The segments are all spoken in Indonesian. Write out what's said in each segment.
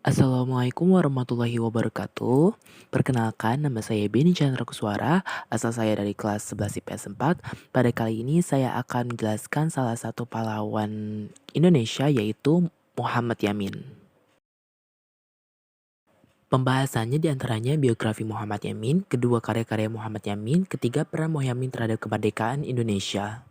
Assalamualaikum warahmatullahi wabarakatuh. Perkenalkan, nama saya Beni Chandra Kuswara, asal saya dari kelas 11 IPS 4. Pada kali ini saya akan menjelaskan salah satu pahlawan Indonesia yaitu Muhammad Yamin. Pembahasannya diantaranya biografi Muhammad Yamin, kedua karya-karya Muhammad Yamin, ketiga peran Muhammad Yamin terhadap kemerdekaan Indonesia.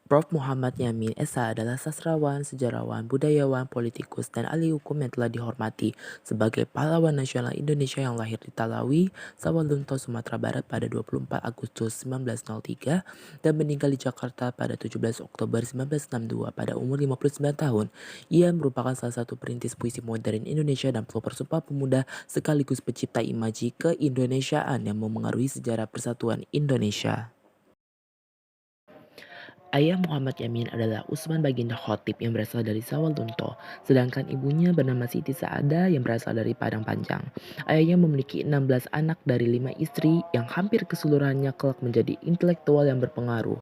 Prof. Muhammad Yamin Esa adalah sastrawan, sejarawan, budayawan, politikus, dan ahli hukum yang telah dihormati sebagai pahlawan nasional Indonesia yang lahir di Talawi, Sawalunto, Sumatera Barat pada 24 Agustus 1903 dan meninggal di Jakarta pada 17 Oktober 1962 pada umur 59 tahun. Ia merupakan salah satu perintis puisi modern Indonesia dan pelopor Sumpah Pemuda sekaligus pencipta imaji keindonesiaan yang memengaruhi sejarah persatuan Indonesia. Ayah Muhammad Yamin adalah Usman Baginda Khatib yang berasal dari Sawalunto, sedangkan ibunya bernama Siti Saada yang berasal dari Padang Panjang. Ayahnya memiliki 16 anak dari 5 istri yang hampir keseluruhannya kelak menjadi intelektual yang berpengaruh.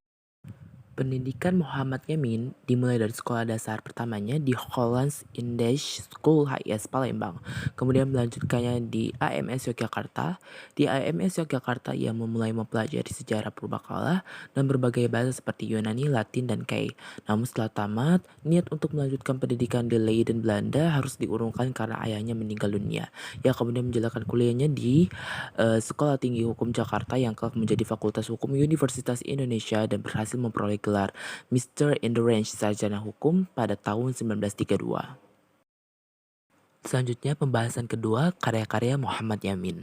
Pendidikan Muhammad Yamin dimulai dari sekolah dasar pertamanya di Hollands English School HIS Palembang, kemudian melanjutkannya di AMS Yogyakarta. Di AMS Yogyakarta ia memulai mempelajari sejarah purbakala dan berbagai bahasa seperti Yunani, Latin, dan Kei. Namun setelah tamat, niat untuk melanjutkan pendidikan di Leiden, Belanda harus diurungkan karena ayahnya meninggal dunia. Ia kemudian menjalankan kuliahnya di Sekolah Tinggi Hukum Jakarta yang kelak menjadi Fakultas Hukum Universitas Indonesia dan berhasil memperoleh gelar Mister in the Range Sarjana Hukum pada tahun 1932. Selanjutnya pembahasan kedua, karya-karya Muhammad Yamin.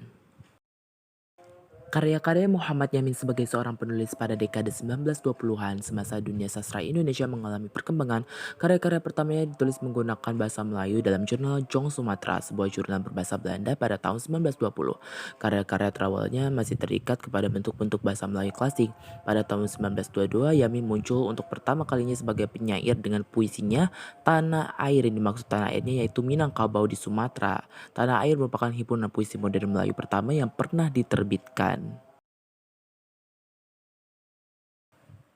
Karya-karya Muhammad Yamin sebagai seorang penulis pada dekade 1920-an semasa dunia sastra Indonesia mengalami perkembangan, karya-karya pertamanya ditulis menggunakan bahasa Melayu dalam jurnal Jong Sumatera, sebuah jurnal berbahasa Belanda pada tahun 1920. Karya-karya terawalnya masih terikat kepada bentuk-bentuk bahasa Melayu klasik. Pada tahun 1922, Yamin muncul untuk pertama kalinya sebagai penyair dengan puisinya Tanah Air. Yang dimaksud tanah airnya yaitu Minangkabau di Sumatera. Tanah Air merupakan himpunan puisi modern Melayu pertama yang pernah diterbitkan.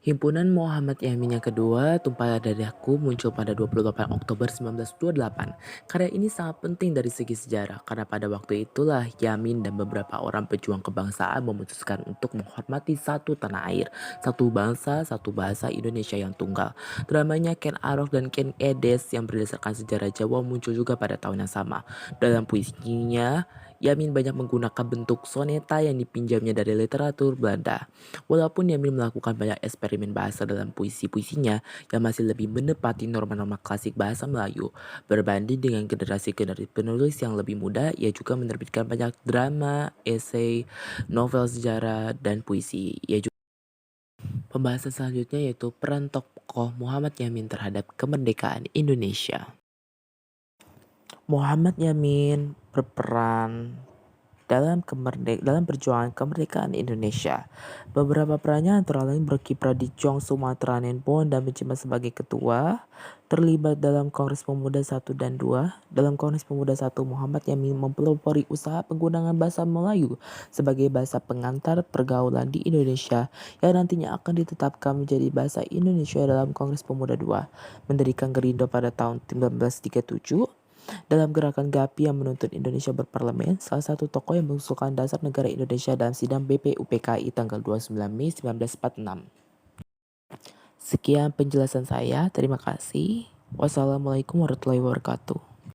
Himpunan Muhammad Yamin yang kedua, Tumpah Dadaku, muncul pada 28 Oktober 1928. Karya ini sangat penting dari segi sejarah karena pada waktu itulah Yamin dan beberapa orang pejuang kebangsaan memutuskan untuk menghormati satu tanah air, satu bangsa, satu bahasa Indonesia yang tunggal. Dramanya Ken Arok dan Ken Edes yang berdasarkan sejarah Jawa muncul juga pada tahun yang sama. Dalam puisinya, Yamin banyak menggunakan bentuk soneta yang dipinjamnya dari literatur Belanda. Walaupun Yamin melakukan banyak eksperimen bahasa dalam puisi-puisinya yang masih lebih menepati norma-norma klasik bahasa Melayu, berbanding dengan generasi-generasi penulis yang lebih muda, ia juga menerbitkan banyak drama, esai, novel sejarah, dan puisi. Pembahasan selanjutnya yaitu peran tokoh Muhammad Yamin terhadap kemerdekaan Indonesia. Muhammad Yamin berperan dalam perjuangan kemerdekaan Indonesia. Beberapa perannya antara lain berkiprah di Jong Sumatera Nenpon dan menjabat sebagai ketua, terlibat dalam Kongres Pemuda 1 dan 2. Dalam Kongres Pemuda 1, Muhammad Yamin mempelopori usaha penggunaan bahasa Melayu sebagai bahasa pengantar pergaulan di Indonesia yang nantinya akan ditetapkan menjadi bahasa Indonesia dalam Kongres Pemuda 2. Mendirikan Gerindo pada tahun 1937. Dalam gerakan GAPI yang menuntut Indonesia berparlemen, salah satu tokoh yang mengusulkan dasar negara Indonesia dalam sidang BPUPKI tanggal 29 Mei 1946. Sekian penjelasan saya, terima kasih. Wassalamualaikum warahmatullahi wabarakatuh.